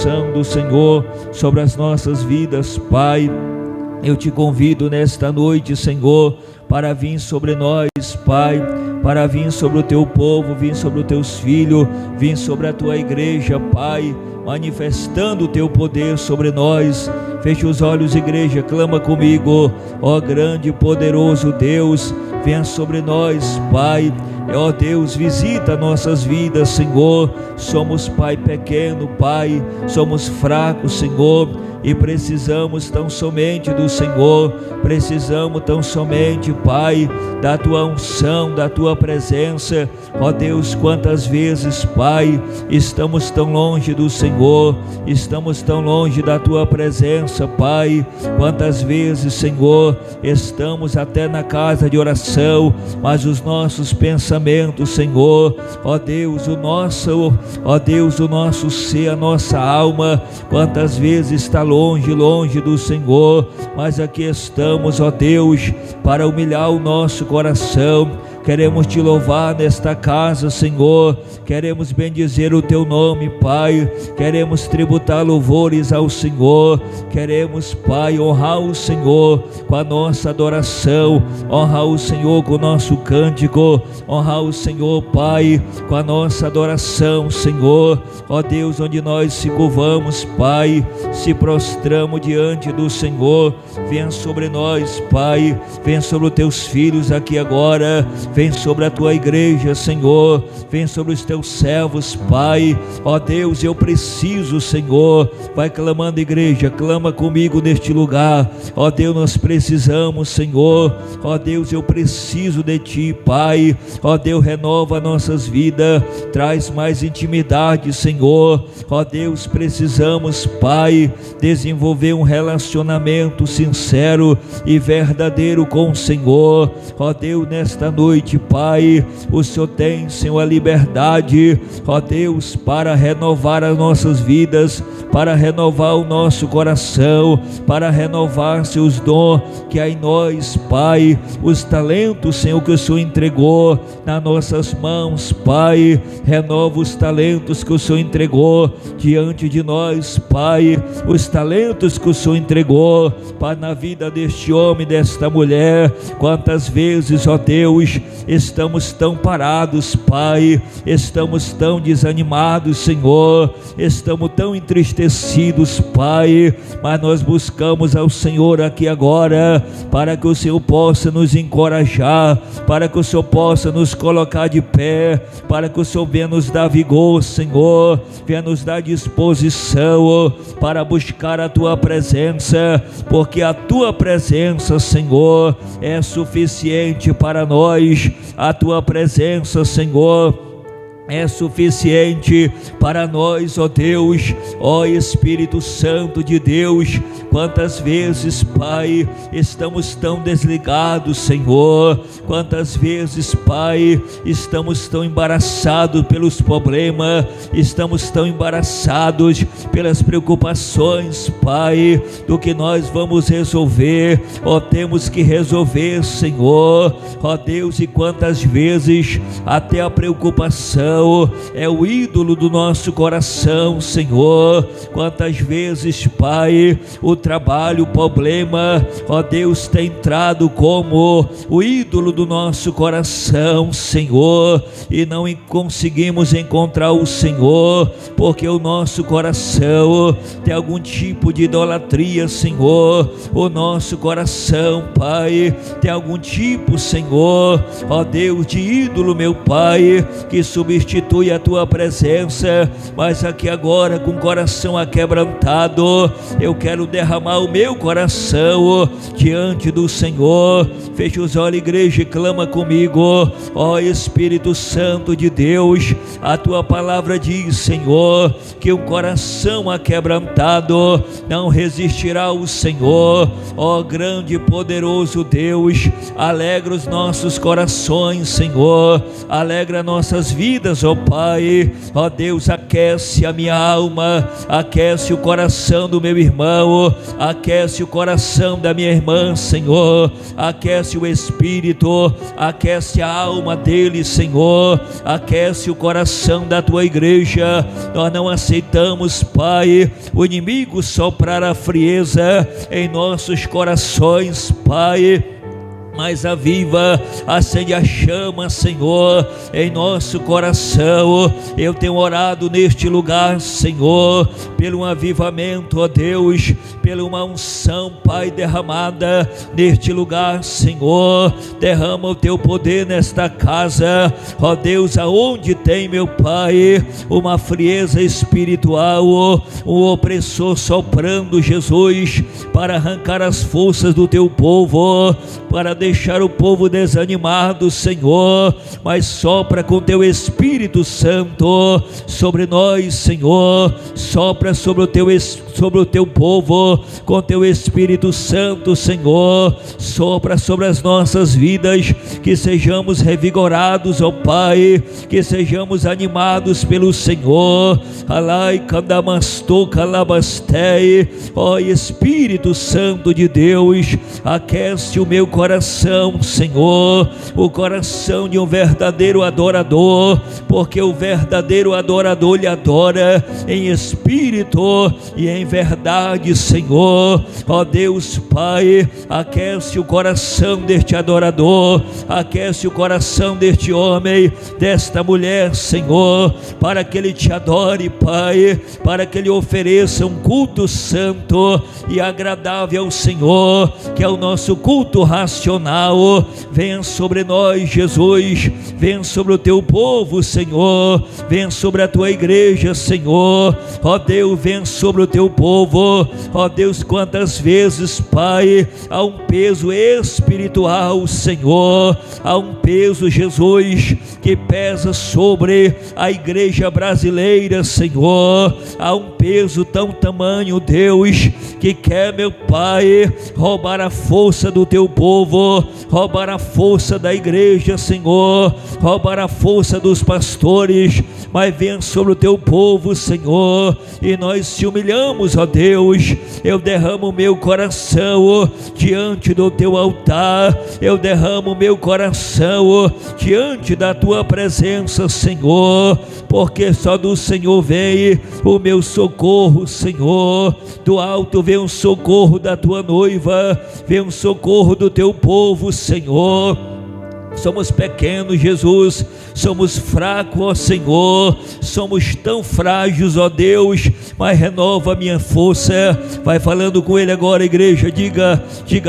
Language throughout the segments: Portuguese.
unção do Senhor sobre as nossas vidas, Pai. Eu te convido nesta noite, Senhor, para vir sobre nós, Pai, para vir sobre o teu povo, vir sobre os teus filhos, vir sobre a tua igreja, Pai, manifestando o teu poder sobre nós. Feche os olhos, igreja, clama comigo. Ó grande e poderoso Deus, venha sobre nós, Pai. Ó Deus, visita nossas vidas, Senhor. Somos, Pai, pequeno, Pai, somos fracos, Senhor, e precisamos tão somente do Senhor, precisamos tão somente, Pai, da tua unção, da tua presença. Ó Deus, quantas vezes, Pai, estamos tão longe do Senhor, estamos tão longe da tua presença, Pai. Quantas vezes, Senhor, estamos até na casa de oração, mas os nossos pensamentos, Senhor, ó Deus, o nosso ser, a nossa alma, quantas vezes está longe do Senhor, mas aqui estamos, ó Deus, para humilhar o nosso coração. Queremos te louvar nesta casa, Senhor, queremos bendizer o teu nome, Pai, queremos tributar louvores ao Senhor, queremos, Pai, honrar o Senhor com a nossa adoração, honrar o Senhor com o nosso cântico, honrar o Senhor, Pai, com a nossa adoração, Senhor. Ó Deus, onde nós se curvamos, Pai, se prostramos diante do Senhor, venha sobre nós, Pai, venha sobre os teus filhos aqui agora, vem sobre a tua igreja, Senhor, vem sobre os teus servos, Pai. Ó Deus, eu preciso, Senhor, vai clamando, igreja, clama comigo neste lugar. Ó Deus, nós precisamos, Senhor. Ó Deus, eu preciso de ti, Pai. Ó Deus, renova nossas vidas, traz mais intimidade, Senhor. Ó Deus, precisamos, Pai, desenvolver um relacionamento sincero e verdadeiro com o Senhor. Ó Deus, nesta noite, Pai, o Senhor tem, Senhor, a liberdade, ó Deus, para renovar as nossas vidas, para renovar o nosso coração, para renovar seus dons que há em nós, Pai, os talentos, Senhor, que o Senhor entregou nas nossas mãos, Pai. Renova os talentos que o Senhor entregou diante de nós, Pai, os talentos que o Senhor entregou para na vida deste homem, desta mulher. Quantas vezes, ó Deus, estamos tão parados, Pai, estamos tão desanimados, Senhor, estamos tão entristecidos, Pai, mas nós buscamos ao Senhor aqui agora, para que o Senhor possa nos encorajar, para que o Senhor possa nos colocar de pé, para que o Senhor venha nos dar vigor, Senhor, venha nos dar disposição para buscar a tua presença, porque a tua presença, Senhor, é suficiente para nós. A tua presença, Senhor, é suficiente para nós, ó Deus, ó Espírito Santo de Deus. Quantas vezes, Pai, estamos tão desligados, Senhor, quantas vezes, Pai, estamos tão embaraçados pelos problemas, estamos tão embaraçados pelas preocupações, Pai, do que nós vamos resolver, ó, temos que resolver, Senhor, ó Deus, e quantas vezes até a preocupação é o ídolo do nosso coração, Senhor. Quantas vezes, Pai, o trabalho, o problema, ó Deus, tem entrado como o ídolo do nosso coração, Senhor, e não conseguimos encontrar o Senhor, porque o nosso coração tem algum tipo de idolatria, Senhor. O nosso coração, Pai, tem algum tipo, Senhor, ó Deus, de ídolo, meu Pai, que substitui a tua presença. Mas aqui agora, com o coração aquebrantado, eu quero derramar o meu coração diante do Senhor. Feche os olhos, igreja, e clama comigo. Ó Espírito Santo de Deus, a tua palavra diz, Senhor, que um coração aquebrantado não resistirá ao Senhor. Ó grande e poderoso Deus, alegra os nossos corações, Senhor, alegra nossas vidas, dias, ó Pai, ó Deus, aquece a minha alma, aquece o coração do meu irmão, aquece o coração da minha irmã, Senhor, aquece o espírito, aquece a alma dele, Senhor, aquece o coração da tua igreja. Nós não aceitamos, Pai, o inimigo soprar a frieza em nossos corações, Pai, mas aviva, acende a chama, Senhor, em nosso coração. Eu tenho orado neste lugar, Senhor, pelo avivamento, ó Deus, pela uma unção, Pai, derramada neste lugar, Senhor. Derrama o teu poder nesta casa, ó Deus, aonde tem, meu Pai, uma frieza espiritual, um opressor soprando, Jesus, para arrancar as forças do teu povo, para deixar o povo desanimado, Senhor, mas sopra com teu Espírito Santo sobre nós, Senhor, sopra sobre o teu povo, com teu Espírito Santo, Senhor, sopra sobre as nossas vidas, que sejamos revigorados, ó Pai, que sejamos animados pelo Senhor. Alai Kandamasto Kalabastei, ó Espírito Santo de Deus, aquece o meu coração, Senhor, o coração de um verdadeiro adorador, porque o verdadeiro adorador lhe adora em espírito e em verdade, Senhor. Ó Deus Pai, aquece o coração deste adorador, aquece o coração deste homem, desta mulher, Senhor, para que ele te adore, Pai, para que ele ofereça um culto santo e agradável ao Senhor, que é o nosso culto racional. Venha sobre nós, Jesus, venha sobre o teu povo, Senhor, venha sobre a tua igreja, Senhor. Ó Deus, venha sobre o teu povo. Ó Deus, quantas vezes, Pai, há um peso espiritual, Senhor, há um peso, Jesus, que pesa sobre a igreja brasileira, Senhor, há um peso tão tamanho, Deus, que quer, meu Pai, roubar a força do teu povo, roubar a força da igreja, Senhor, roubar a força dos pastores, mas venha sobre o teu povo, Senhor, e nós te humilhamos, ó Deus. Eu derramo o meu coração diante do teu altar, eu derramo o meu coração diante da tua presença, Senhor, porque só do Senhor vem o meu socorro, Senhor. Do alto vem o socorro da tua noiva, vem o socorro do teu povo, Senhor. Somos pequenos, Jesus, somos fracos, ó Senhor, somos tão frágeis, ó Deus, mas renova a minha força. Vai falando com Ele agora, igreja, diga,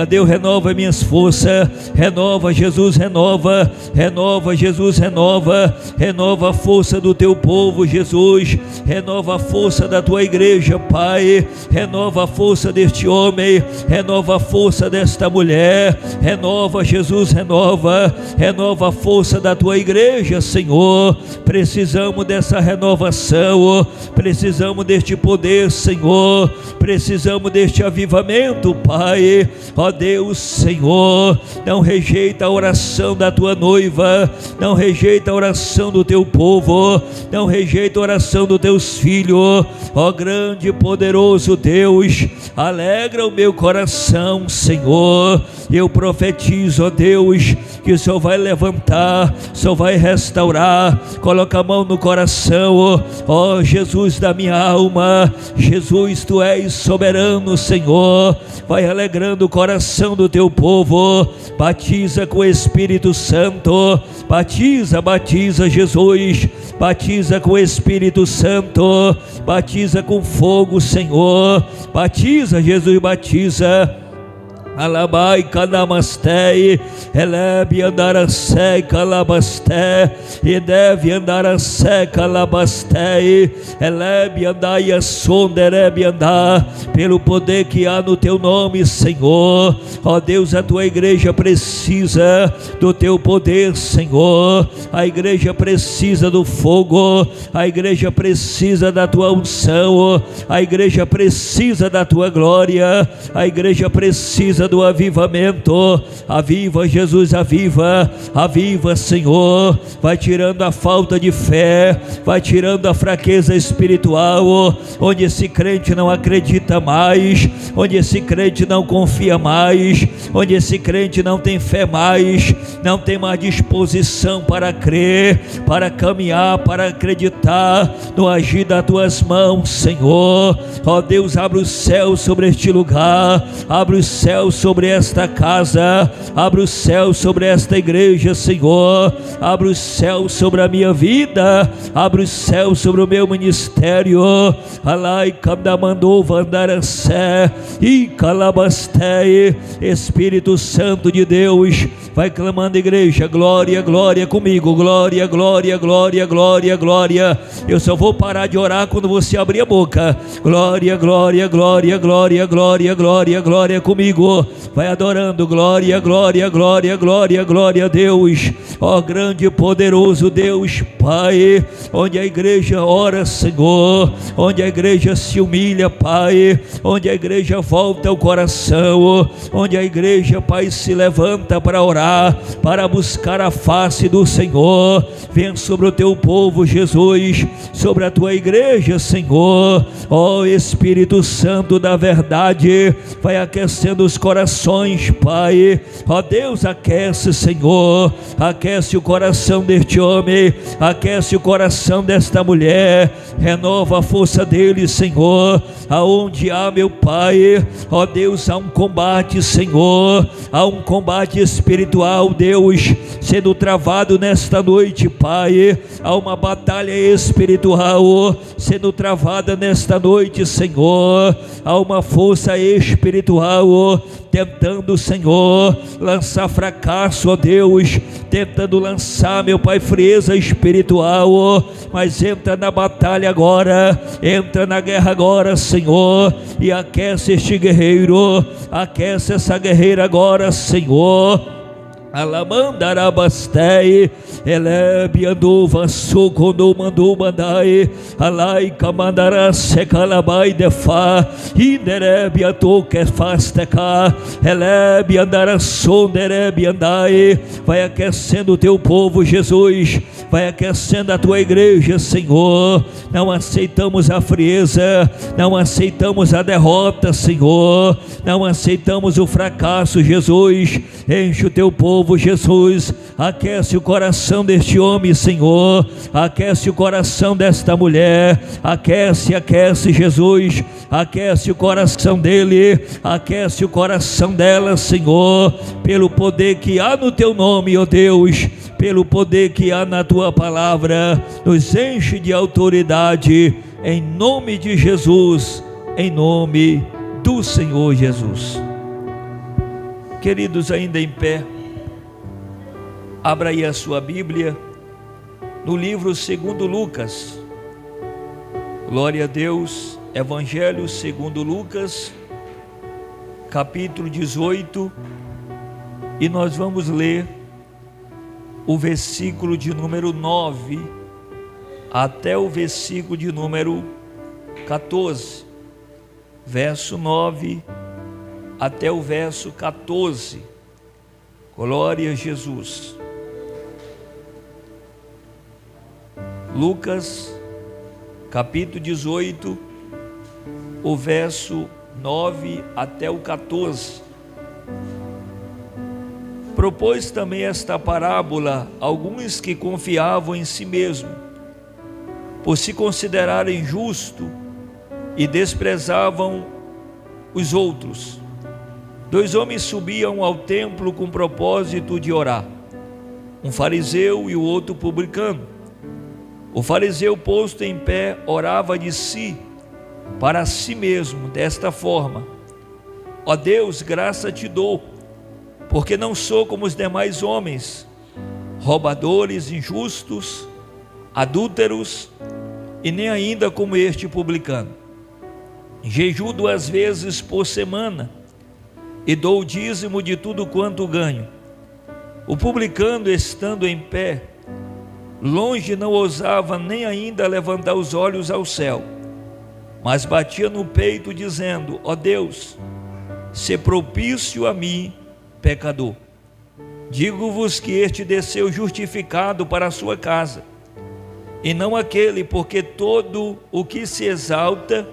Deus, renova as minhas forças, renova, Jesus, renova, Jesus, renova a força do teu povo, Jesus, renova a força da tua igreja, Pai, renova a força deste homem, renova a força desta mulher, renova, Jesus, renova a força da tua igreja, Senhor. Precisamos dessa renovação, precisamos deste poder, Senhor, precisamos deste avivamento, Pai. Ó Deus, Senhor, não rejeita a oração da tua noiva, não rejeita a oração do teu povo, não rejeita a oração dos teus filhos. Ó grande e poderoso Deus, alegra o meu coração, Senhor. Eu profetizo, ó Deus, que o Senhor vai levantar, o Senhor vai restaurar. Coloca a mão no coração, ó Jesus da minha alma. Jesus, tu és soberano, Senhor. Vai alegrando o coração do teu povo. Batiza com o Espírito Santo, batiza, Jesus, batiza com o Espírito Santo, batiza com fogo, Senhor, batiza, Jesus, batiza. Alabai Kanamastei, Elebi Andarasei Kalabasté, e deve andar a seca Labastei, Elebi andai a sonderebi andar, pelo poder que há no teu nome, Senhor. Ó Deus, a tua igreja precisa do teu poder, Senhor. A igreja precisa do fogo, a igreja precisa da tua unção, a igreja precisa da tua glória, a igreja precisa certeza do avivamento. Aviva, Jesus, aviva, aviva, Senhor. Vai tirando a falta de fé, vai tirando a fraqueza espiritual, onde esse crente não acredita mais, onde esse crente não confia mais, onde esse crente não tem fé mais, não tem mais disposição para crer, para caminhar, para acreditar no agir das tuas mãos, Senhor. Ó Deus, abre o céu sobre este lugar, abre o céu sobre esta casa, abre o céu sobre esta igreja, Senhor. Abre o céu sobre a minha vida, abre o céu sobre o meu ministério. Alai Kamdamandou Vandarassé e Calabastei. Espírito Santo de Deus, vai clamando, igreja, glória, glória comigo, glória, glória, glória, glória, glória. Eu só vou parar de orar quando você abrir a boca. Glória, glória, glória, glória, glória, glória, glória comigo. Vai adorando, glória, glória, glória, glória, glória a Deus. Ó grande e poderoso Deus, Pai, onde a igreja ora, Senhor, onde a igreja se humilha, Pai, onde a igreja volta ao coração, onde a igreja, Pai, se levanta para orar, para buscar a face do Senhor. Vem sobre o teu povo, Jesus, sobre a tua igreja, Senhor. Ó Espírito Santo da verdade, vai aquecendo os corações, Pai. Ó Deus, aquece, Senhor, aquece o coração deste homem, aquece o coração desta mulher, renova a força dele, Senhor. Aonde há, meu Pai, ó Deus, há um combate, Senhor, há um combate espiritual, Deus, sendo travado nesta noite, Pai. Há uma batalha espiritual sendo travada nesta noite, Senhor. Há uma força espiritual tentando, Senhor, lançar fracasso, ó Deus, tentando lançar, meu Pai, frieza espiritual. Mas entra na batalha agora, entra na guerra agora, Senhor, e aquece este guerreiro, aquece essa guerreira agora, Senhor. Alamandarabastei, elebianduva sucondo mandou mandai, alai camandara secalabai defa, inerebiato que fasteca, elebiandara sonderebiandai. Vai aquecendo o teu povo, Jesus, vai aquecendo a tua igreja, Senhor. Não aceitamos a frieza, não aceitamos a derrota, Senhor, não aceitamos o fracasso, Jesus. Enche o teu povo, Jesus, aquece o coração deste homem, Senhor, aquece o coração desta mulher, aquece, aquece, Jesus, aquece o coração dele, aquece o coração dela, Senhor, pelo poder que há no teu nome, ó Deus, pelo poder que há na tua palavra. Nos enche de autoridade, em nome de Jesus, em nome do Senhor Jesus. Queridos, ainda em pé, abra aí a sua Bíblia no livro segundo Lucas. Glória a Deus. Evangelho segundo Lucas, capítulo 18, e nós vamos ler o versículo de número 9 até o versículo de número 14, verso 9 até o verso 14. Glória a Jesus. Lucas capítulo 18, o verso 9 até o 14. Propôs também esta parábola a alguns que confiavam em si mesmo, por se considerarem justos, e desprezavam os outros. 2 homens subiam ao templo com o propósito de orar, um fariseu e o outro publicano. O fariseu, posto em pé, orava de si, para si mesmo, desta forma: ó Deus, graça te dou, porque não sou como os demais homens, roubadores, injustos, adúlteros, e nem ainda como este publicano. Jejuo 2 vezes por semana, e dou o dízimo de tudo quanto ganho. O publicano, estando em pé, longe não ousava nem ainda levantar os olhos ao céu, mas batia no peito dizendo: ó Deus, se propício a mim, pecador. Digo-vos que este desceu justificado para a sua casa, e não aquele, porque todo o que se exalta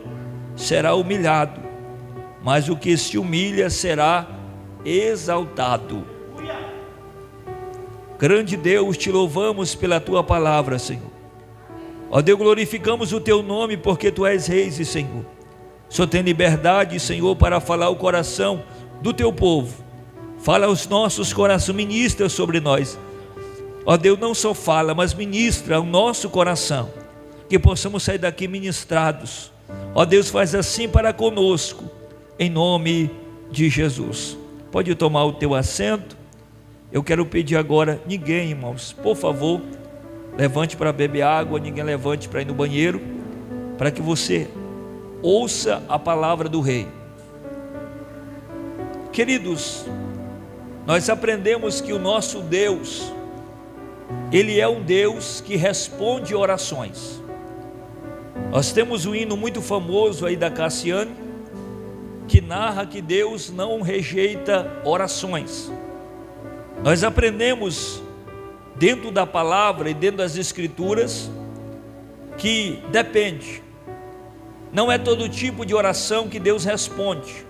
será humilhado, mas o que se humilha será exaltado. Grande Deus, te louvamos pela tua palavra, Senhor. Ó Deus, glorificamos o teu nome, porque tu és Rei e Senhor. Só tem liberdade, Senhor, para falar o coração do teu povo. Fala aos nossos corações, ministra sobre nós. Ó Deus, não só fala, mas ministra ao nosso coração, que possamos sair daqui ministrados. Ó Deus, faz assim para conosco, em nome de Jesus. Pode tomar o teu assento. Eu quero pedir agora, ninguém, irmãos, por favor, levante para beber água, ninguém levante para ir no banheiro, para que você ouça a palavra do Rei. Queridos, nós aprendemos que o nosso Deus, Ele é um Deus que responde orações. Nós temos um hino muito famoso aí da Cassiane, que narra que Deus não rejeita orações. Nós aprendemos dentro da palavra e dentro das escrituras que depende. Não é todo tipo de oração que Deus responde.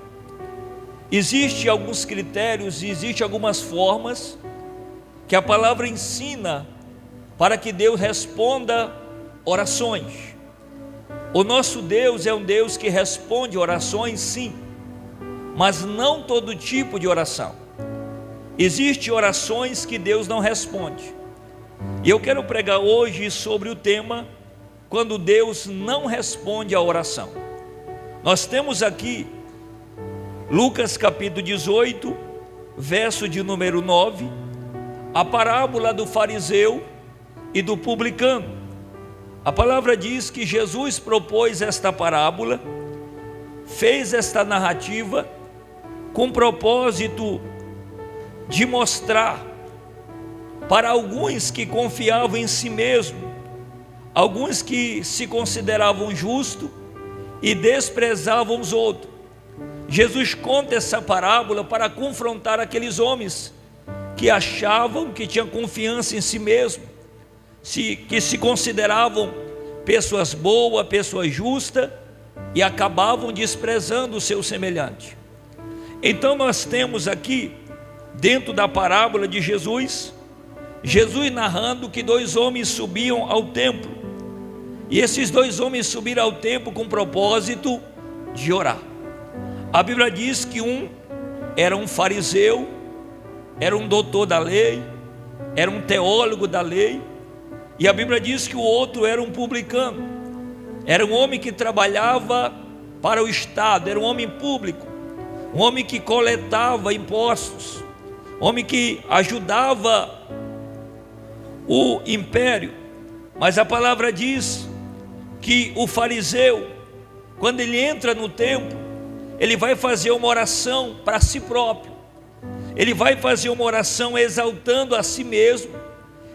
Existem alguns critérios e existem algumas formas que a palavra ensina para que Deus responda orações. O nosso Deus é um Deus que responde orações, sim, mas não todo tipo de oração. Existem orações que Deus não responde. E eu quero pregar hoje sobre o tema, quando Deus não responde a oração. Nós temos aqui Lucas capítulo 18, verso de número 9, a parábola do fariseu e do publicano. A palavra diz que Jesus propôs esta parábola, fez esta narrativa com o propósito de mostrar para alguns que confiavam em si mesmo, alguns que se consideravam justos e desprezavam os outros. Jesus conta essa parábola para confrontar aqueles homens que achavam que tinham confiança em si mesmo, que se consideravam pessoas boas, pessoas justas, e acabavam desprezando o seu semelhante. Então nós temos aqui, dentro da parábola de Jesus narrando que dois homens subiam ao templo, e esses dois homens subiram ao templo com o propósito de orar. A Bíblia diz que um era um fariseu, era um doutor da lei, era um teólogo da lei, e a Bíblia diz que o outro era um publicano, era um homem que trabalhava para o Estado, era um homem público, um homem que coletava impostos, um homem que ajudava o império. Mas a palavra diz que o fariseu, quando ele entra no templo, ele vai fazer uma oração para si próprio, ele vai fazer uma oração exaltando a si mesmo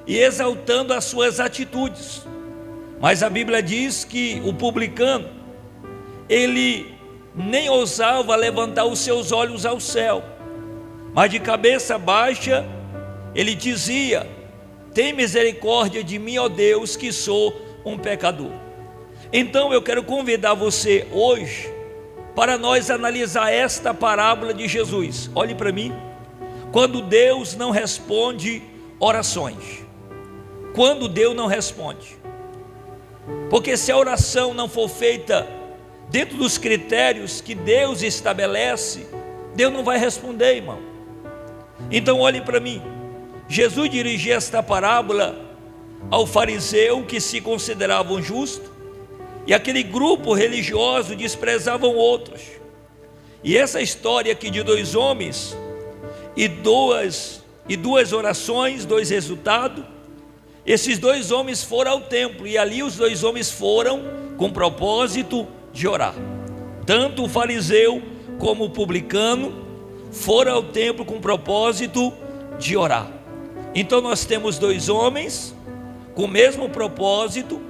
e exaltando as suas atitudes. Mas a Bíblia diz que o publicano, ele nem ousava levantar os seus olhos ao céu, mas de cabeça baixa ele dizia: tem misericórdia de mim, ó Deus, que sou um pecador. Então eu quero convidar você hoje para nós analisar esta parábola de Jesus. Olhe para mim. Quando Deus não responde orações. Quando Deus não responde. Porque se a oração não for feita dentro dos critérios que Deus estabelece, Deus não vai responder, irmão. Então olhe para mim. Jesus dirigia esta parábola ao fariseu que se consideravam justos, e aquele grupo religioso desprezavam outros. E essa história aqui de dois homens e duas orações, dois resultados. Esses dois homens foram ao templo, e ali os dois homens foram com propósito de orar. Tanto o fariseu como o publicano foram ao templo com propósito de orar. Então nós temos dois homens com o mesmo propósito,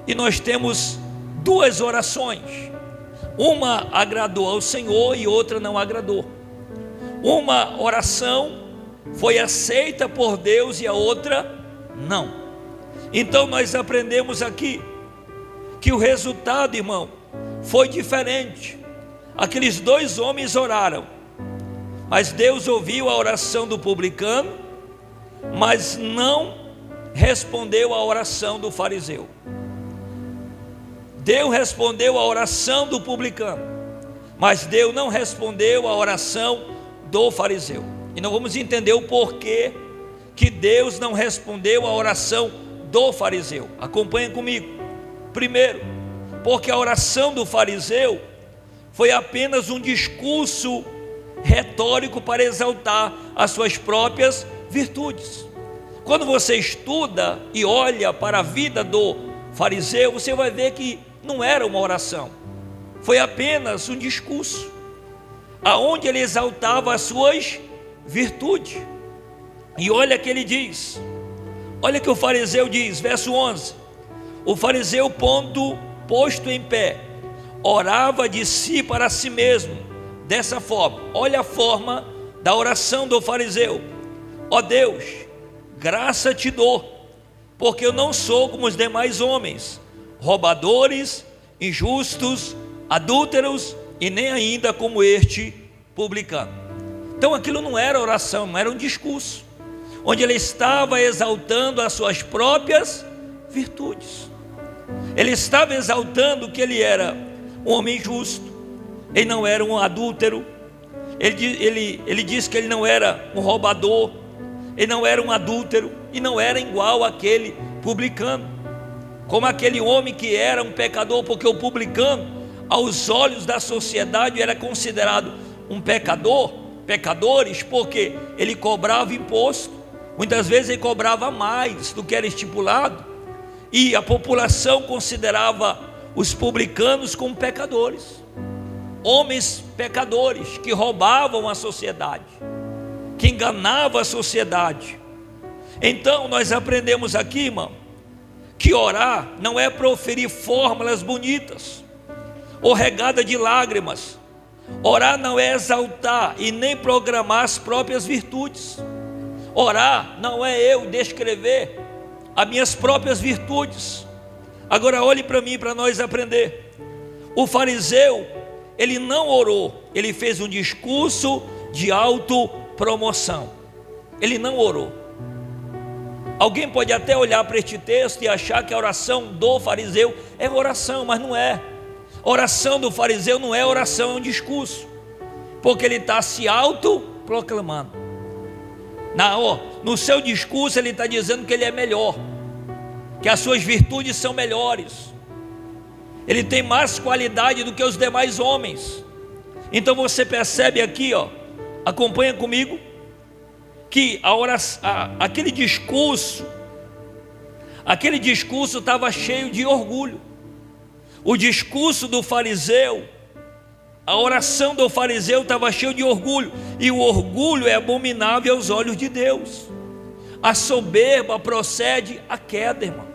e nós temos duas orações. Uma agradou ao Senhor e outra não agradou. Uma oração foi aceita por Deus e a outra não. Então nós aprendemos aqui que o resultado, irmão, foi diferente. Aqueles dois homens oraram, mas Deus ouviu a oração do publicano, mas não respondeu à oração do fariseu. Deus respondeu à oração do publicano, mas Deus não respondeu à oração do fariseu. E nós vamos entender o porquê que Deus não respondeu à oração do fariseu. Acompanhem comigo. Primeiro, porque a oração do fariseu foi apenas um discurso retórico para exaltar as suas próprias virtudes. Quando você estuda e olha para a vida do fariseu, você vai ver que não era uma oração, foi apenas um discurso, aonde ele exaltava as suas virtudes. E olha que ele diz, olha que o fariseu diz, verso 11: o fariseu, posto em pé, orava de si para si mesmo, dessa forma. Olha a forma da oração do fariseu: ó Deus, graça te dou, porque eu não sou como os demais homens, roubadores, injustos, adúlteros, e nem ainda como este publicano. Então aquilo não era oração, não era um discurso, onde ele estava exaltando as suas próprias virtudes. Ele estava exaltando que ele era um homem justo, ele não era um adúltero, ele disse que ele não era um roubador, ele não era um adúltero, e não era igual àquele publicano, como aquele homem que era um pecador, porque o publicano, aos olhos da sociedade, era considerado um pecadores, porque ele cobrava imposto, muitas vezes ele cobrava mais do que era estipulado, e a população considerava os publicanos como pecadores, homens pecadores, que roubavam a sociedade, que enganavam a sociedade. Então nós aprendemos aqui, irmão, que orar não é proferir fórmulas bonitas ou regada de lágrimas. Orar não é exaltar e nem programar as próprias virtudes. Orar não é eu descrever as minhas próprias virtudes. Agora olhe para mim, para nós aprender. O fariseu, ele não orou, ele fez um discurso de autopromoção. Ele não orou. Alguém pode até olhar para este texto e achar que a oração do fariseu é oração, mas não é. A oração do fariseu não é oração, é um discurso, porque ele está se autoproclamando. No seu discurso ele está dizendo que ele é melhor, que as suas virtudes são melhores, ele tem mais qualidade do que os demais homens. Então você percebe aqui, acompanha comigo, que aquele discurso estava cheio de orgulho. O discurso do fariseu, a oração do fariseu estava cheio de orgulho, e o orgulho é abominável aos olhos de Deus. A soberba procede à queda, irmão.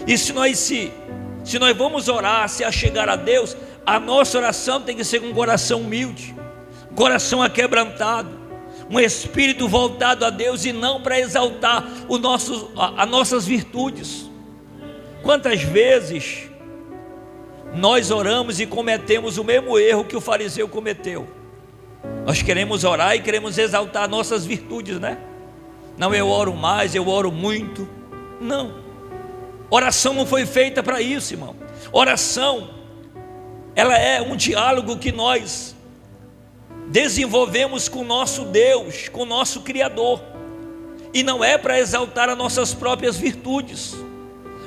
E se nós vamos orar, se achegar a Deus, a nossa oração tem que ser com um coração humilde, um coração aquebrantado, um espírito voltado a Deus, e não para exaltar as nossas virtudes. Quantas vezes nós oramos e cometemos o mesmo erro que o fariseu cometeu? Nós queremos orar e queremos exaltar nossas virtudes, né? Não, eu oro mais, eu oro muito. Não, oração não foi feita para isso, irmão. Oração, ela é um diálogo que nós desenvolvemos com o nosso Deus, com o nosso Criador, e não é para exaltar as nossas próprias virtudes,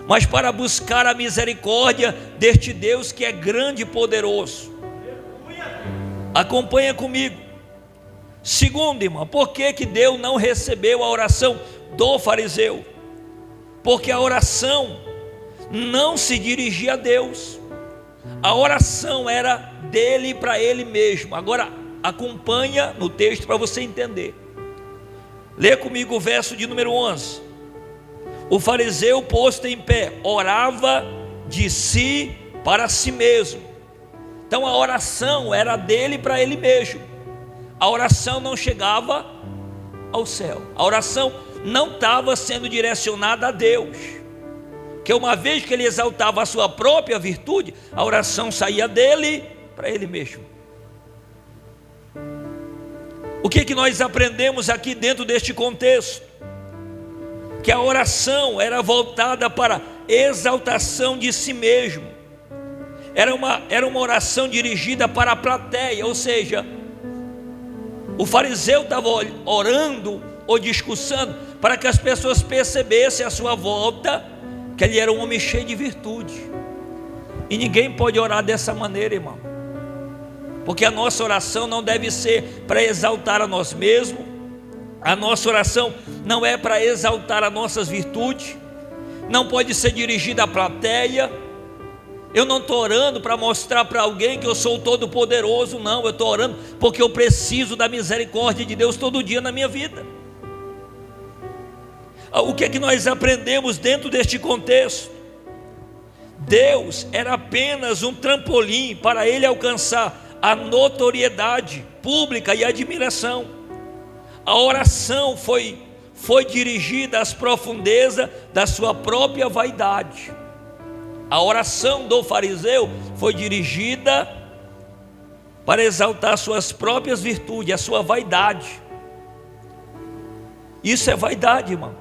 mas para buscar a misericórdia deste Deus que é grande e poderoso. Acompanha comigo. Segundo, irmão, por que Deus não recebeu a oração do fariseu? Porque a oração não se dirigia a Deus, a oração era dele para ele mesmo. Agora acompanha no texto para você entender. Lê comigo o verso de número 11. O fariseu, posto em pé, orava de si para si mesmo, Então a oração era dele para ele mesmo. A oração não chegava ao céu. A oração não estava sendo direcionada a Deus. Que uma vez que ele exaltava a sua própria virtude, a oração saía dele para ele mesmo. O que nós aprendemos aqui dentro deste contexto? Que a oração era voltada para exaltação de si mesmo. Era uma oração dirigida para a plateia, ou seja, o fariseu estava orando ou discursando para que as pessoas percebessem à sua volta que ele era um homem cheio de virtude. E ninguém pode orar dessa maneira, irmão, porque a nossa oração não deve ser para exaltar a nós mesmos. A nossa oração não é para exaltar as nossas virtudes, não pode ser dirigida à plateia. Eu não estou orando para mostrar para alguém que eu sou o todo-poderoso, não. Eu estou orando porque eu preciso da misericórdia de Deus todo dia na minha vida. O que é que nós aprendemos dentro deste contexto? Deus era apenas um trampolim para ele alcançar a notoriedade pública e a admiração. A oração foi dirigida às profundezas da sua própria vaidade. A oração do fariseu foi dirigida para exaltar suas próprias virtudes, a sua vaidade. Isso é vaidade, irmão.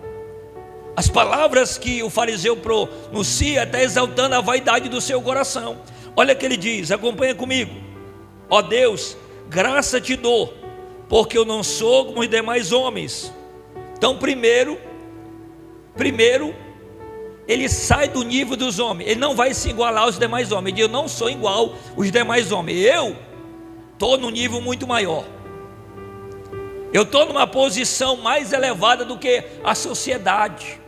As palavras que o fariseu pronuncia está exaltando a vaidade do seu coração. Olha o que ele diz, acompanha comigo. Ó Deus, graça te dou, porque eu não sou como os demais homens. Então primeiro ele sai do nível dos homens. Ele não vai se igualar aos demais homens. Ele diz, eu não sou igual aos demais homens. Eu estou num nível muito maior. Eu estou numa posição mais elevada do que a sociedade.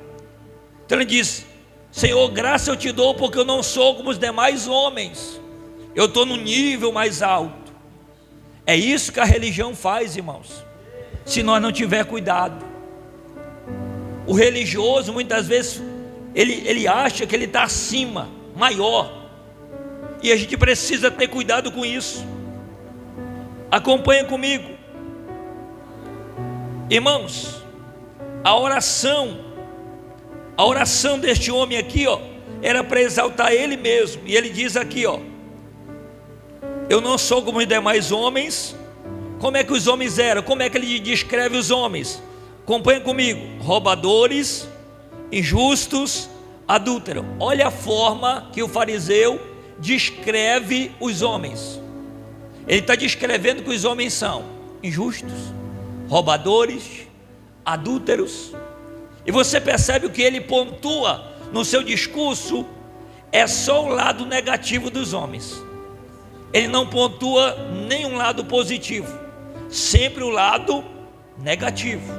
Então ele diz, Senhor, graça eu te dou, porque eu não sou como os demais homens. Eu estou num nível mais alto. É isso que a religião faz, irmãos, se nós não tiver cuidado. O religioso muitas vezes ele acha que ele está acima, maior, e a gente precisa ter cuidado com isso. Acompanha comigo, irmãos. A oração deste homem aqui, era para exaltar ele mesmo. E ele diz aqui, eu não sou como os demais homens. Como é que os homens eram? Como é que ele descreve os homens? Acompanha comigo: roubadores, injustos, adúlteros. Olha a forma que o fariseu descreve os homens. Ele está descrevendo que os homens são injustos, roubadores, adúlteros. E você percebe o que ele pontua no seu discurso é só o lado negativo dos homens. Ele não pontua nenhum lado positivo, sempre o lado negativo,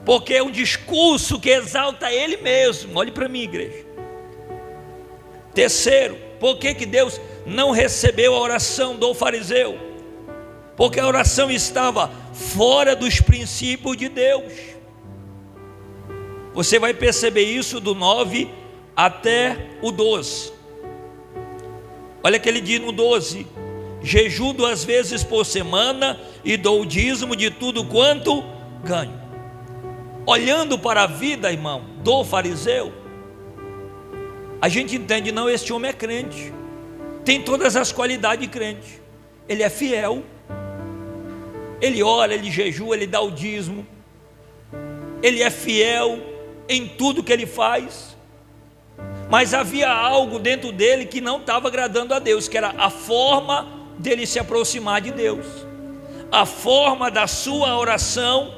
porque é um discurso que exalta ele mesmo. Olhe para mim, igreja. Terceiro, por que Deus não recebeu a oração do fariseu? Porque a oração estava fora dos princípios de Deus. Você vai perceber isso do 9 até o 12. Olha que ele diz no 12: jejuo 2 vezes por semana e dou o dízimo de tudo quanto ganho. Olhando para a vida, irmão, do fariseu, a gente entende, não, este homem é crente, tem todas as qualidades de crente. Ele é fiel, ele ora, ele jejua, ele dá o dízimo, ele é fiel em tudo que ele faz. Mas havia algo dentro dele que não estava agradando a Deus, que era a forma dele se aproximar de Deus, a forma da sua oração,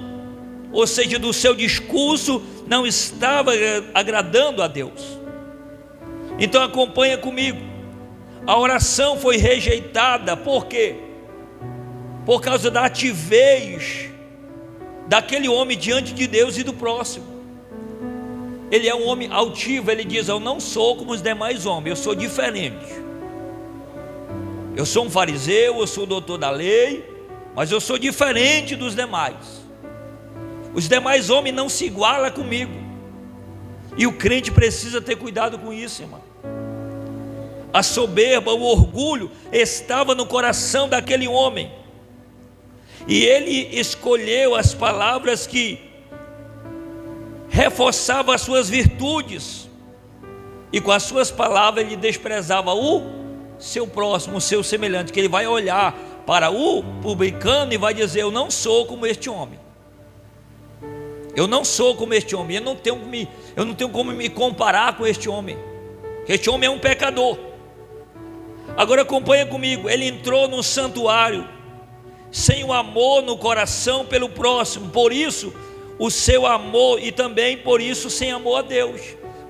ou seja, do seu discurso, não estava agradando a Deus. Então acompanha comigo. A oração foi rejeitada. Por quê? Por causa da altivez daquele homem diante de Deus e do próximo. Ele é um homem altivo. Ele diz, eu não sou como os demais homens, eu sou diferente. Eu sou um fariseu, eu sou doutor da lei, mas eu sou diferente dos demais. Os demais homens não se igualam comigo. E o crente precisa ter cuidado com isso, irmão. A soberba, o orgulho estava no coração daquele homem. E ele escolheu as palavras que reforçavam as suas virtudes. E com as suas palavras ele desprezava o seu próximo, o seu semelhante. Que ele vai olhar para o publicano e vai dizer: eu não sou como este homem. Eu não sou como este homem. Eu não tenho como me comparar com este homem. Este homem é um pecador. Agora acompanha comigo. Ele entrou no santuário sem o amor no coração pelo próximo. Por isso o seu amor, e também por isso sem amor a Deus.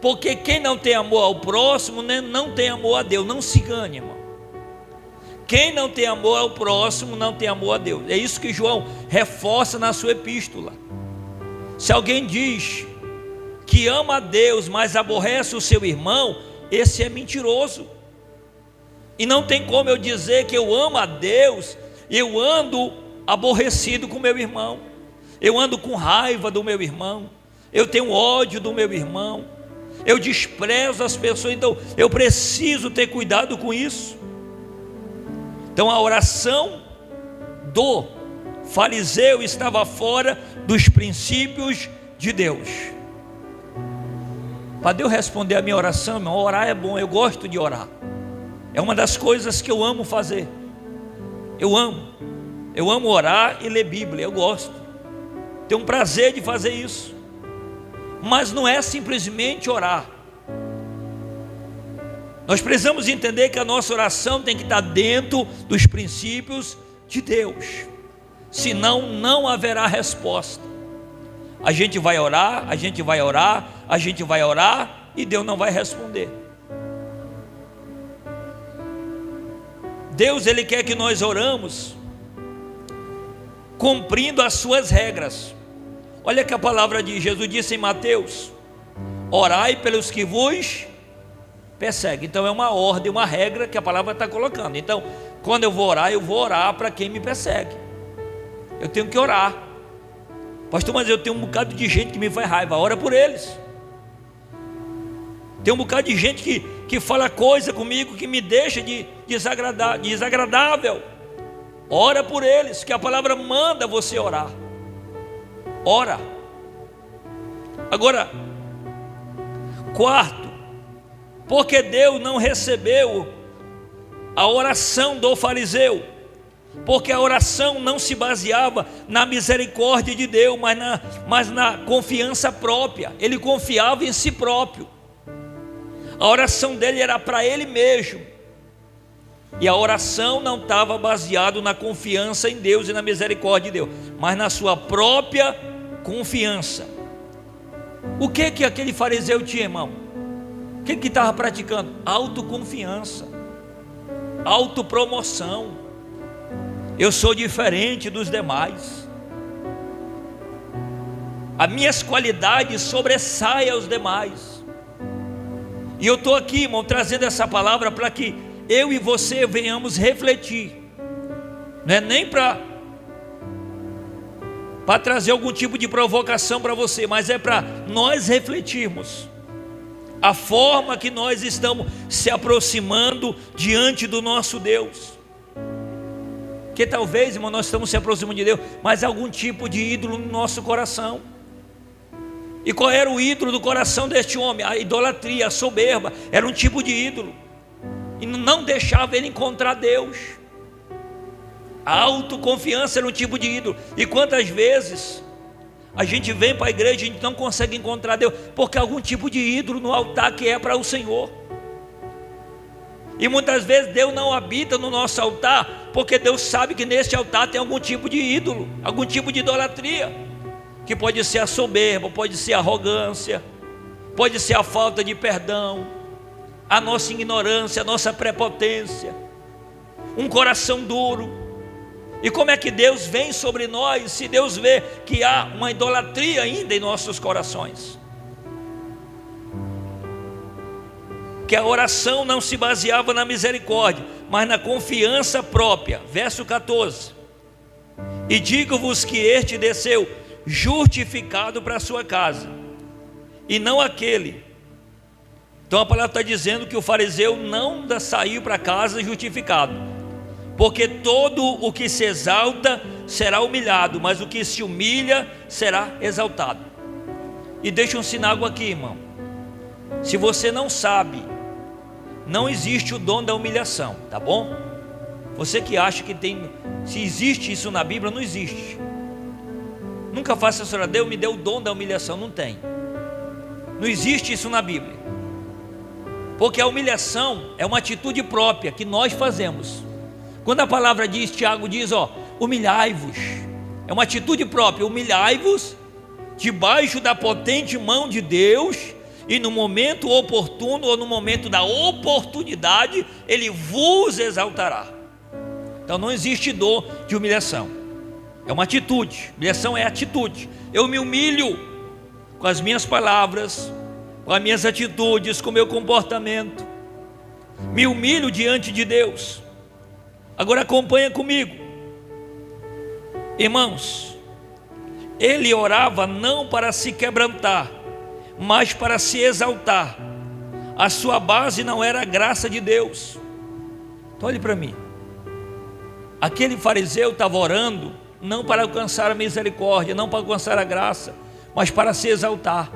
Porque quem não tem amor ao próximo, né, não tem amor a Deus. Não se engane, irmão. Quem não tem amor ao próximo não tem amor a Deus. É isso que João reforça na sua epístola. Se alguém diz que ama a Deus, mas aborrece o seu irmão, esse é mentiroso. E não tem como eu dizer que eu amo a Deus e eu ando aborrecido com meu irmão. Eu ando com raiva do meu irmão. Eu tenho ódio do meu irmão. Eu desprezo as pessoas. Então eu preciso ter cuidado com isso. Então a oração do fariseu estava fora dos princípios de Deus. Para Deus responder a minha oração, irmão, orar é bom, eu gosto de orar. É uma das coisas que eu amo fazer. Eu amo orar e ler Bíblia, eu gosto. Tenho um prazer de fazer isso. Mas não é simplesmente orar. Nós precisamos entender que a nossa oração tem que estar dentro dos princípios de Deus. Senão não haverá resposta. A gente vai orar, a gente vai orar, a gente vai orar e Deus não vai responder. Deus, Ele quer que nós oramos cumprindo as suas regras. Olha que a palavra de Jesus disse em Mateus: orai pelos que vos perseguem. Então é uma ordem, uma regra que a palavra está colocando. Então quando eu vou orar para quem me persegue. Eu tenho que orar. Pastor, mas eu tenho um bocado de gente que me faz raiva. Ora por eles. Tem um bocado de gente que fala coisa comigo que me deixa desagradável. Ora por eles, que a palavra manda você orar. Ora. Agora, quarto, porque Deus não recebeu a oração do fariseu, porque a oração não se baseava na misericórdia de Deus, mas na confiança própria. Ele confiava em si próprio. A oração dele era para ele mesmo. E a oração não estava baseada na confiança em Deus e na misericórdia de Deus, mas na sua própria confiança. O que aquele fariseu tinha, irmão? O que estava praticando? Autoconfiança, autopromoção. Eu sou diferente dos demais. As minhas qualidades sobressaem aos demais. E eu estou aqui, irmão, trazendo essa palavra para que eu e você venhamos refletir. Não é nem para trazer algum tipo de provocação para você, mas é para nós refletirmos a forma que nós estamos se aproximando diante do nosso Deus. Que talvez, irmão, nós estamos se aproximando de Deus, mas algum tipo de ídolo no nosso coração. E qual era o ídolo do coração deste homem? A idolatria, a soberba, era um tipo de ídolo. E não deixava ele encontrar Deus. A autoconfiança era um tipo de ídolo. E quantas vezes a gente vem para a igreja e a gente não consegue encontrar Deus, porque há algum tipo de ídolo no altar que é para o Senhor. E muitas vezes Deus não habita no nosso altar, porque Deus sabe que neste altar tem algum tipo de ídolo, algum tipo de idolatria, que pode ser a soberba, pode ser a arrogância, pode ser a falta de perdão, a nossa ignorância, a nossa prepotência, um coração duro. E como é que Deus vem sobre nós, se Deus vê que há uma idolatria ainda em nossos corações? Que a oração não se baseava na misericórdia, mas na confiança própria. Verso 14: e digo-vos que este desceu justificado para a sua casa, e não aquele Então a palavra está dizendo que o fariseu não saiu para casa justificado, porque todo o que se exalta será humilhado, mas o que se humilha será exaltado. E deixa eu ensinar algo aqui, irmão. Se você não sabe, não existe o dom da humilhação, tá bom? Você que acha que tem, se existe isso na Bíblia, não existe. Nunca faça essa oração, Deus me deu o dom da humilhação, não tem. Não existe isso na Bíblia. Porque a humilhação é uma atitude própria que nós fazemos. Quando a palavra diz, Tiago diz, humilhai-vos, é uma atitude própria, humilhai-vos debaixo da potente mão de Deus, e no momento oportuno, ou no momento da oportunidade, Ele vos exaltará. Então não existe dor de humilhação, é uma atitude. Humilhação é atitude. Eu me humilho com as minhas palavras, com as minhas atitudes, com o meu comportamento, me humilho diante de Deus. Agora acompanha comigo, irmãos. Ele orava não para se quebrantar, mas para se exaltar. A sua base não era a graça de Deus. Então olhe para mim. Aquele fariseu estava orando não para alcançar a misericórdia, não para alcançar a graça, mas para se exaltar.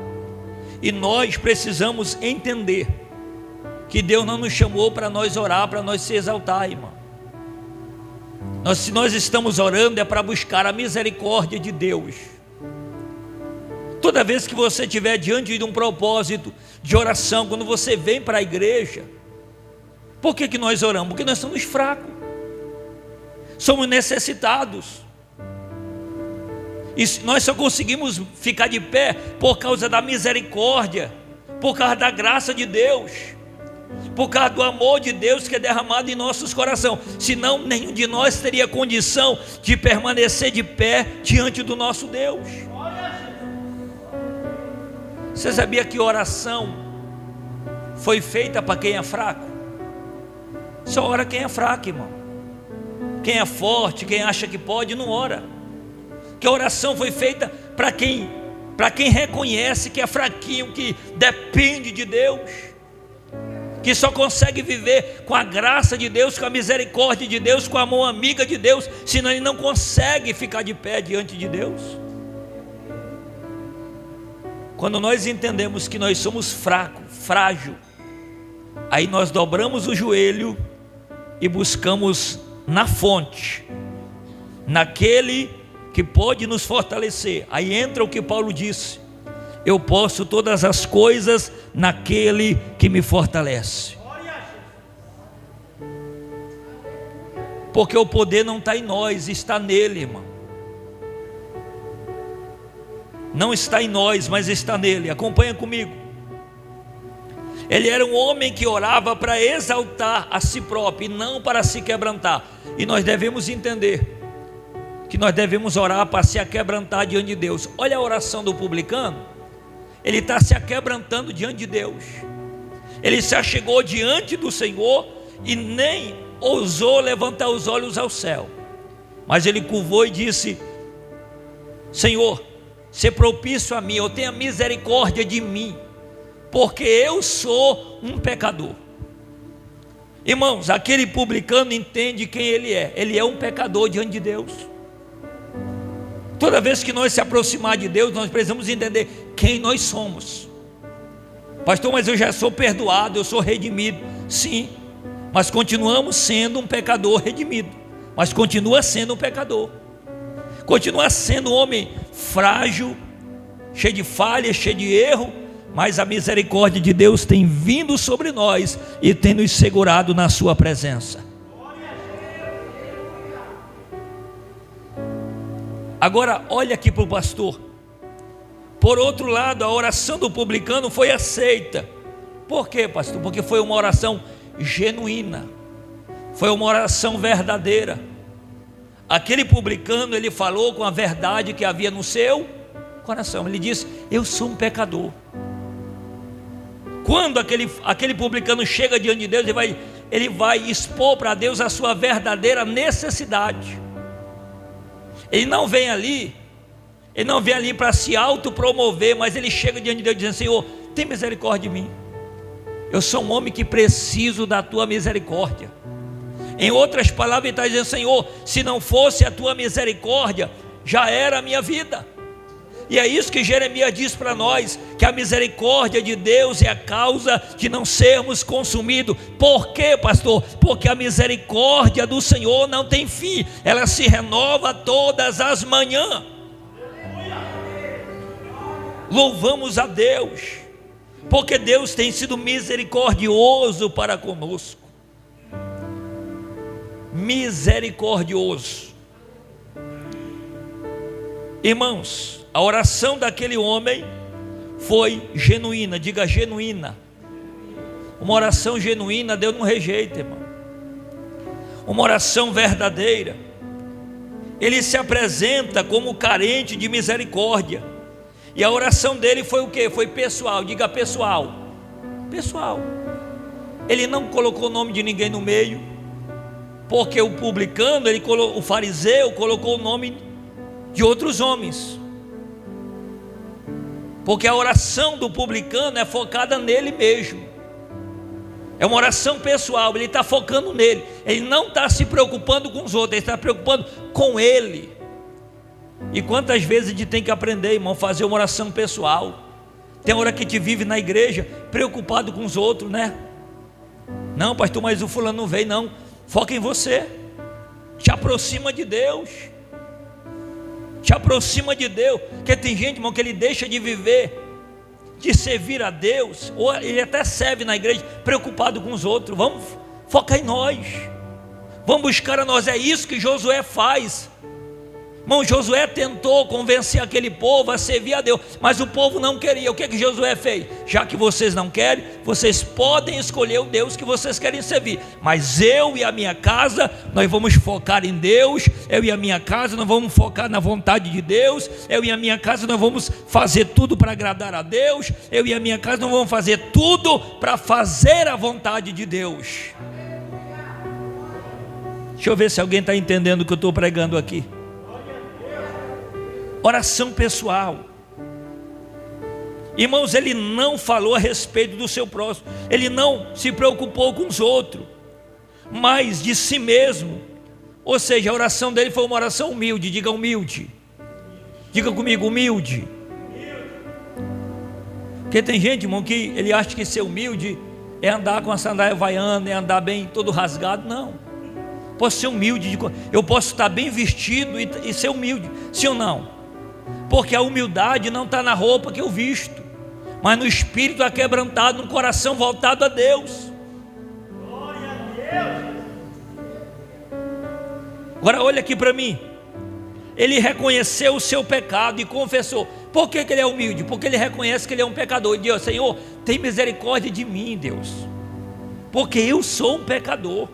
E nós precisamos entender que Deus não nos chamou para nós orar, para nós se exaltar, irmão. Se nós estamos orando é para buscar a misericórdia de Deus. Toda vez que você estiver diante de um propósito de oração, quando você vem para a igreja, por que nós oramos? Porque nós somos fracos, somos necessitados, e nós só conseguimos ficar de pé por causa da misericórdia, por causa da graça de Deus, por causa do amor de Deus que é derramado em nossos corações. Senão nenhum de nós teria condição de permanecer de pé diante do nosso Deus. Você sabia que oração foi feita para quem é fraco? Só ora quem é fraco, irmão. Quem é forte, quem acha que pode, não ora. Que a oração foi feita para quem reconhece que é fraquinho, que depende de Deus, que só consegue viver com a graça de Deus, com a misericórdia de Deus, com a mão amiga de Deus, senão ele não consegue ficar de pé diante de Deus. Quando nós entendemos que nós somos fracos, frágil, aí nós dobramos o joelho e buscamos na fonte, naquele que pode nos fortalecer. Aí entra o que Paulo disse: eu posso todas as coisas naquele que me fortalece. Porque o poder não está em nós, está nele, irmão. Não está em nós, mas está nele. Acompanha comigo. Ele era um homem que orava para exaltar a si próprio e não para se quebrantar. E nós devemos entender que nós devemos orar para se aquebrantar diante de Deus. Olha a oração do publicano. Ele está se aquebrantando diante de Deus. Ele se achegou diante do Senhor e nem ousou levantar os olhos ao céu, mas ele curvou e disse: Senhor, se propício a mim, ou tenha misericórdia de mim, porque eu sou um pecador. Irmãos, aquele publicano entende quem ele é um pecador diante de Deus. Toda vez que nós se aproximar de Deus, nós precisamos entender quem nós somos. Pastor, mas eu já sou perdoado, eu sou redimido. Sim, mas continuamos sendo um pecador redimido, mas continua sendo um pecador, continua sendo um homem frágil, cheio de falhas, cheio de erro, mas a misericórdia de Deus tem vindo sobre nós e tem nos segurado na sua presença. Agora olha aqui para o pastor. Por outro lado, a oração do publicano foi aceita. Por quê, pastor? Porque foi uma oração genuína, foi uma oração verdadeira. Aquele publicano, ele falou com a verdade que havia no seu coração. Ele disse: eu sou um pecador. Quando aquele publicano chega diante de Deus, ele vai expor para Deus a sua verdadeira necessidade. Ele não vem ali para se autopromover, mas ele chega diante de Deus dizendo: Senhor, tem misericórdia de mim. eu sou um homem que preciso da tua misericórdia. Em outras palavras, ele está dizendo: Senhor, se não fosse a tua misericórdia, já era a minha vida. E é isso que Jeremias diz para nós, que a misericórdia de Deus é a causa de não sermos consumidos. Por quê, pastor? Porque a misericórdia do Senhor não tem fim, ela se renova todas as manhãs. Louvamos a Deus, porque Deus tem sido misericordioso para conosco. Misericordioso. Irmãos, a oração daquele homem foi genuína, diga genuína. Uma oração genuína Deus não rejeita, irmão. Uma oração verdadeira. Ele se apresenta como carente de misericórdia. E a oração dele foi o quê? Foi pessoal, diga pessoal. Pessoal. Ele não colocou o nome de ninguém no meio, porque o publicano, o fariseu colocou o nome de outros homens. Porque a oração do publicano é focada nele mesmo. É uma oração pessoal, ele está focando nele. Ele não está se preocupando com os outros, ele está se preocupando com ele. E quantas vezes a gente tem que aprender, irmão, fazer uma oração pessoal. Tem hora que a gente vive na igreja preocupado com os outros, né? Não, pastor, mas o fulano não veio. Não, foca em você. Te aproxima de Deus. Te aproxima de Deus. Porque tem gente, irmão, que ele deixa de viver, de servir a Deus, ou ele até serve na igreja preocupado com os outros. Vamos focar em nós, vamos buscar a nós. É isso que Josué faz. Irmão, Josué tentou convencer aquele povo a servir a Deus, mas o povo não queria. O que Josué fez? Já que vocês não querem, vocês podem escolher o Deus que vocês querem servir, mas eu e a minha casa, nós vamos focar em Deus. Eu e a minha casa, nós vamos focar na vontade de Deus. Eu e a minha casa, nós vamos fazer tudo para agradar a Deus. Eu e a minha casa, nós vamos fazer tudo para fazer a vontade de Deus. Deixa eu ver se alguém está entendendo o que eu estou pregando aqui. Oração pessoal. Irmãos, ele não falou a respeito do seu próximo, ele não se preocupou com os outros, mas de si mesmo. Ou seja, a oração dele foi uma oração humilde. Diga humilde. Diga comigo, humilde. Porque tem gente, irmão, que ele acha que ser humilde é andar com a sandália havaiana, é andar bem todo rasgado. Não. Posso ser humilde, eu posso estar bem vestido e ser humilde, sim ou não? Porque a humildade não está na roupa que eu visto, mas no espírito aquebrantado, no coração voltado a Deus. Glória a Deus. Agora olha aqui para mim. Ele reconheceu o seu pecado e confessou. Por que ele é humilde? Porque ele reconhece que ele é um pecador. Ele diz: Senhor, tem misericórdia de mim, Deus, porque eu sou um pecador.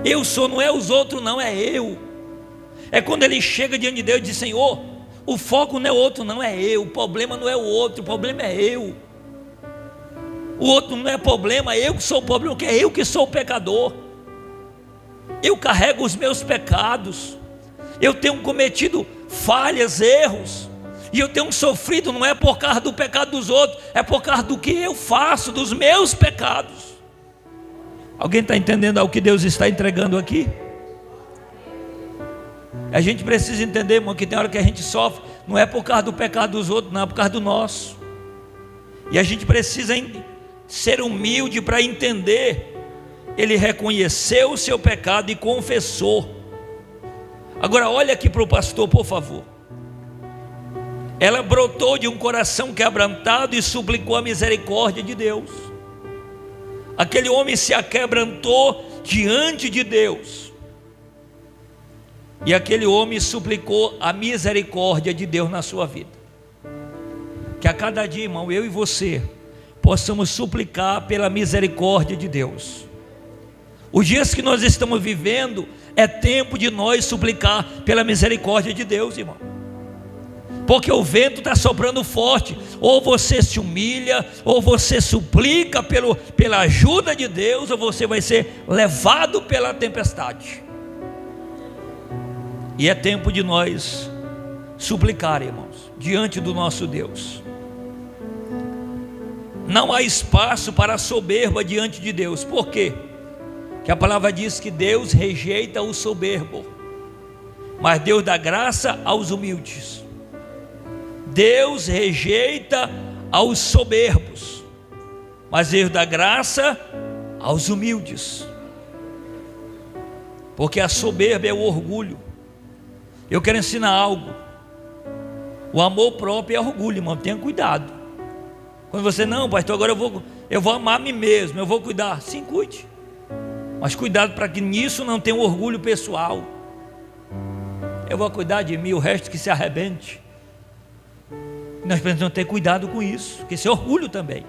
Eu sou, não é os outros, não, é eu. É quando ele chega diante de Deus e diz: Senhor, o foco não é outro, não, é eu. O problema não é o outro, o problema é eu. O outro não é problema, eu que sou o problema, porque é eu que sou o pecador. Eu carrego os meus pecados, eu tenho cometido falhas, erros, e eu tenho sofrido, não é por causa do pecado dos outros, é por causa do que eu faço, dos meus pecados. Alguém está entendendo ao que Deus está entregando aqui? A gente precisa entender, irmão, que tem hora que a gente sofre, não é por causa do pecado dos outros, não, é por causa do nosso. E a gente precisa ser humilde para entender. Ele reconheceu o seu pecado e confessou. Agora olha aqui para o pastor, por favor. Ela brotou de um coração quebrantado e suplicou a misericórdia de Deus. Aquele homem se aquebrantou diante de Deus, e aquele homem suplicou a misericórdia de Deus na sua vida. Que a cada dia, irmão, eu e você possamos suplicar pela misericórdia de Deus. Os dias que nós estamos vivendo é tempo de nós suplicar pela misericórdia de Deus, irmão. Porque o vento está soprando forte. Ou você se humilha, ou você suplica pela ajuda de Deus, ou você vai ser levado pela tempestade. E é tempo de nós suplicar, irmãos, diante do nosso Deus. Não há espaço para a soberba diante de Deus. Por quê? Porque a palavra diz que Deus rejeita o soberbo, mas Deus dá graça aos humildes. Deus rejeita aos soberbos, mas Deus dá graça aos humildes. Porque a soberba é o orgulho. Eu quero ensinar algo. O amor próprio é orgulho, irmão. Tenha cuidado. Quando você, não, pastor, agora eu vou amar a mim mesmo, eu vou cuidar. Sim, cuide. Mas cuidado para que nisso não tenha um orgulho pessoal. Eu vou cuidar de mim, o resto que se arrebente. Nós precisamos ter cuidado com isso, porque isso é orgulho também.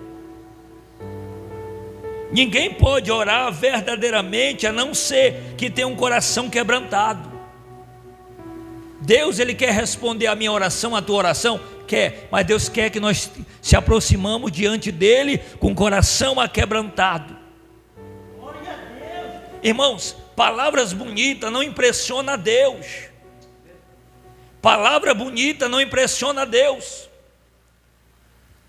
Ninguém pode orar verdadeiramente a não ser que tenha um coração quebrantado. Deus, Ele quer responder a minha oração, a tua oração? Quer, mas Deus quer que nós se aproximamos diante dEle com o coração aquebrantado. Glória a Deus. Irmãos, palavras bonitas não impressionam a Deus. Palavra bonita não impressiona a Deus.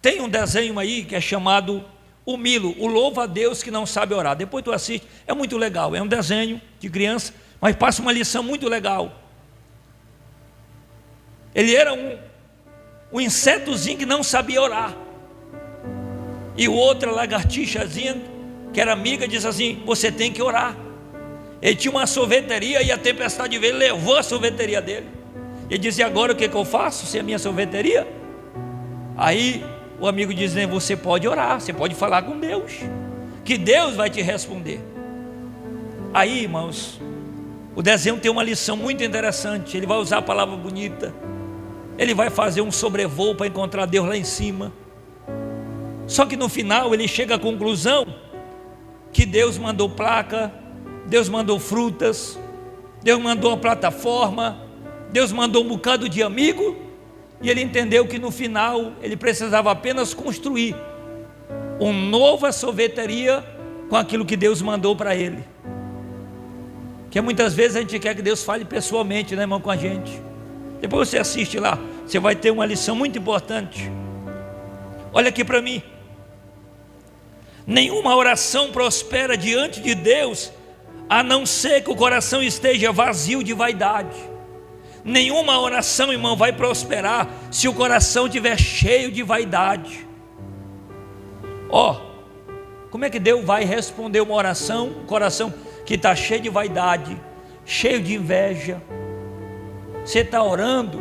Tem um desenho aí que é chamado O Milo, o louva a Deus que não sabe orar. Depois tu assiste, é muito legal. É um desenho de criança, mas passa uma lição muito legal. Ele era um insetozinho que não sabia orar. E o outro, a lagartixazinha, que era amiga, disse assim: você tem que orar. Ele tinha uma sorveteria e a tempestade veio e levou a sorveteria dele. Ele disse: agora o que eu faço sem a minha sorveteria? Aí o amigo diz: você pode orar, você pode falar com Deus, que Deus vai te responder. Aí, irmãos, o desenho tem uma lição muito interessante. Ele vai usar a palavra bonita. Ele vai fazer um sobrevoo para encontrar Deus lá em cima. Só que no final ele chega à conclusão que Deus mandou placa, Deus mandou frutas, Deus mandou uma plataforma, Deus mandou um bocado de amigo. E ele entendeu que no final ele precisava apenas construir uma nova sorveteria com aquilo que Deus mandou para ele. Que muitas vezes a gente quer que Deus fale pessoalmente, né, irmão, com a gente. Depois você assiste lá, você vai ter uma lição muito importante. Olha aqui para mim. Nenhuma oração prospera diante de Deus a não ser que o coração esteja vazio de vaidade. Nenhuma oração, irmão, vai prosperar se o coração estiver cheio de vaidade. Como é que Deus vai responder uma oração? Um coração que está cheio de vaidade, cheio de inveja. Você está orando?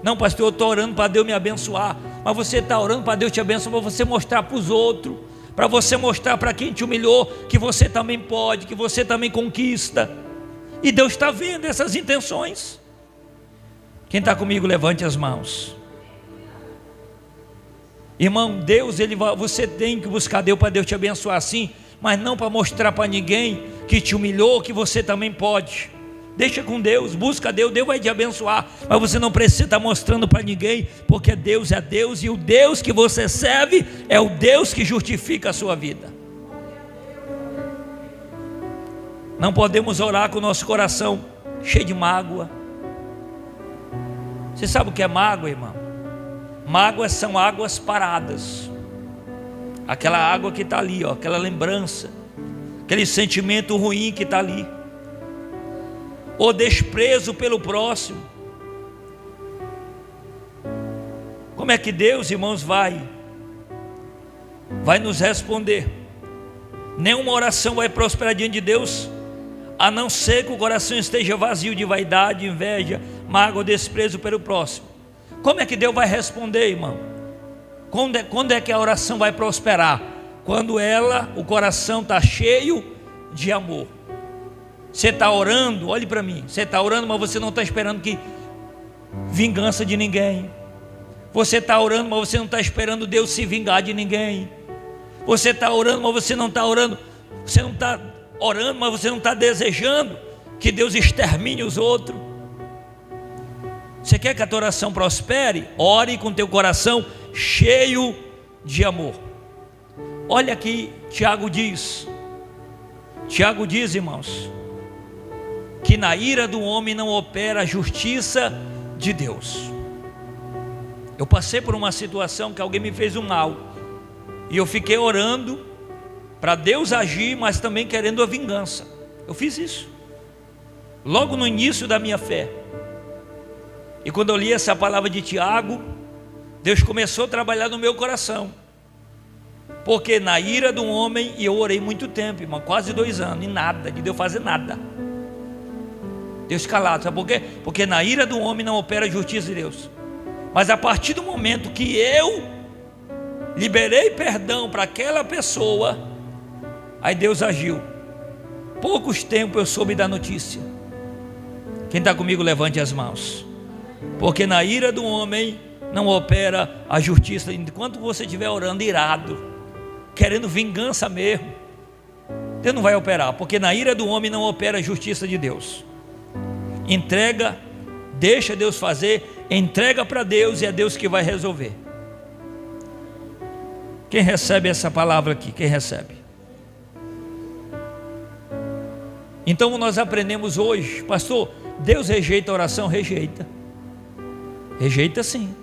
Não, pastor, eu estou orando para Deus me abençoar. Mas você está orando para Deus te abençoar, para você mostrar para os outros, para você mostrar para quem te humilhou que você também pode, que você também conquista. E Deus está vendo essas intenções. Quem está comigo, levante as mãos. Irmão, Deus, você tem que buscar Deus para Deus te abençoar sim, mas não para mostrar para ninguém que te humilhou, que você também pode. Deixa com Deus, busca Deus, Deus vai te abençoar, mas você não precisa estar mostrando para ninguém, porque Deus é Deus, e o Deus que você serve é o Deus que justifica a sua vida. Não podemos orar com o nosso coração cheio de mágoa. Você sabe o que é mágoa, irmão? Mágoas são águas paradas. Aquela água que está ali, aquela lembrança, aquele sentimento ruim que está ali. Ou desprezo pelo próximo. Como é que Deus, irmãos, vai nos responder? Nenhuma oração vai prosperar diante de Deus, a não ser que o coração esteja vazio de vaidade, inveja, mágoa ou desprezo pelo próximo. Como é que Deus vai responder, irmão? Quando é que a oração vai prosperar? Quando o coração está cheio de amor. Você está orando, olhe para mim, você está orando, mas você não está esperando vingança de ninguém. Você está orando, mas você não está esperando Deus se vingar de ninguém. Você está orando, mas você não está orando. Você não está orando, mas você não está desejando que Deus extermine os outros. Você quer que a tua oração prospere? Ore com teu coração cheio de amor. Olha aqui, Tiago diz, irmãos, que na ira do homem não opera a justiça de Deus. Eu passei por uma situação que alguém me fez um mal, E eu fiquei orando para Deus agir, mas também querendo a vingança. Eu fiz isso logo no início da minha fé. E quando eu li essa palavra de Tiago, Deus começou a trabalhar no meu coração. Porque na ira do homem, e eu orei muito tempo, irmão, quase 2 anos, e nada, de Deus fazer nada. Deus calado, sabe por quê? Porque na ira do homem não opera a justiça de Deus. Mas a partir do momento que eu liberei perdão para aquela pessoa, aí Deus agiu. Poucos tempos eu soube da notícia. Quem está comigo, levante as mãos. Porque na ira do homem não opera a justiça. Enquanto você estiver orando irado, querendo vingança mesmo, Deus não vai operar. Porque na ira do homem não opera a justiça de Deus. Entrega, deixa Deus fazer, entrega para Deus, e é Deus que vai resolver. Quem recebe essa palavra aqui? Quem recebe? Então nós aprendemos hoje, pastor, Deus rejeita a oração? Rejeita. Rejeita sim.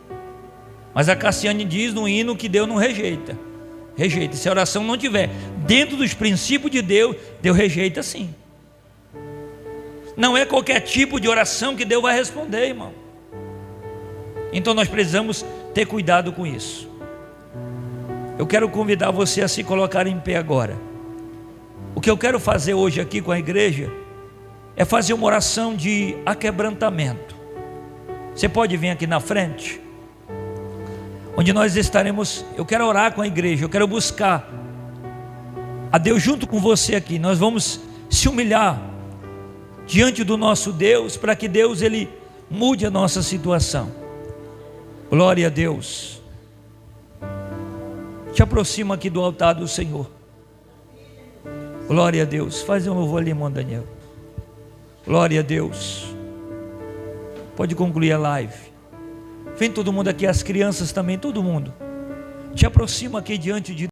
Mas a Cassiane diz no hino que Deus não rejeita. Rejeita. Se a oração não tiver dentro dos princípios de Deus, Deus rejeita sim. Não é qualquer tipo de oração que Deus vai responder, irmão. Então nós precisamos ter cuidado com isso. Eu quero convidar você a se colocar em pé agora. O que eu quero fazer hoje aqui com a igreja é fazer uma oração de aquebrantamento. Você pode vir aqui na frente, onde nós estaremos. Eu quero orar com a igreja, eu quero buscar a Deus junto com você aqui. Nós vamos se humilhar diante do nosso Deus, para que Deus ele mude a nossa situação. Glória a Deus. Te aproxima aqui do altar do Senhor. Glória a Deus. Faz um louvor ali, irmão Daniel. Glória a Deus. Pode concluir a live. Vem todo mundo aqui, as crianças também, todo mundo. Te aproxima aqui diante de